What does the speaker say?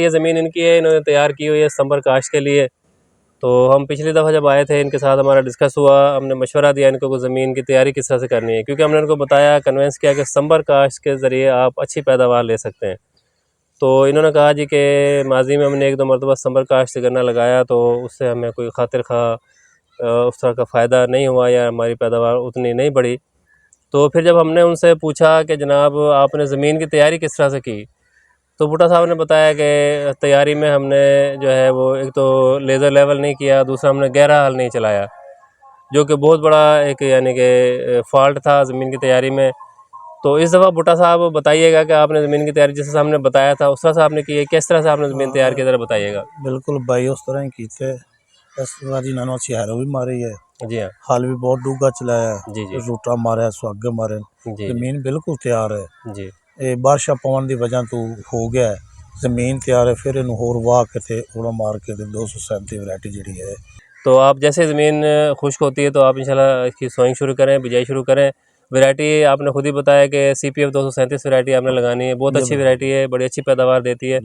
ये ज़मीन इनकी है, इन्होंने तैयार की हुई है सितंबर काश्त के लिए। तो हम पिछली दफ़ा जब आए थे इनके साथ हमारा डिस्कस हुआ, हमने मशवरा दिया इनको कि ज़मीन की तैयारी किस तरह से करनी है, क्योंकि हमने उनको बताया, कन्वेंस किया कि सितंबर काश्त के ज़रिए आप अच्छी पैदावार ले सकते हैं। तो इन्होंने कहा जी कि माजी में हमने 1-2 मरतबा सितंबर काश्त से गन्ना लगाया तो उससे हमें कोई खातिर खा उस तरह का फ़ायदा नहीं हुआ या हमारी पैदावार उतनी नहीं बढ़ी। तो फिर जब हमने उनसे पूछा कि जनाब आपने ज़मीन की तैयारी किस तरह से की, तो भुट्टा साहब ने बताया कि तैयारी में हमने जो है वो एक तो लेज़र लेवल नहीं किया, दूसरा हमने गहरा हल नहीं चलाया, जो कि बहुत बड़ा एक यानी कि फ़ॉल्ट था ज़मीन की तैयारी में। तो इस दफ़ा भुट्टा साहब बताइएगा कि आपने ज़मीन की तैयारी जिस हिसाब हमने बताया था उस तरह से आपने की है, किस तरह से आपने ज़मीन तैयार की, ज़रा बताइएगा। बिल्कुल भाई उस तरह ही कीते। इस बार इन्होंने सियारो भी मारी है, जी हाँ, हल भी बहुत डूंगा चलाया, जी जी रूटा मारा, सुहागे मारे, जी जमीन बिल्कुल तैयार है। जी ये बारिशा पवन की वजह तो हो गया है, जमीन तैयार है। फिर इन होर वाह के उड़ा मार के 237 वैरायटी जी है। तो आप जैसे ज़मीन खुश्क होती है तो आप इंशाल्लाह इसकी सोइंग शुरू करें, बिजाई शुरू करें। वैरायटी आपने खुद ही बताया कि CPF 237 वैरायटी आपने लगानी है, बहुत अच्छी वैरायटी है, बड़ी अच्छी पैदावार देती है।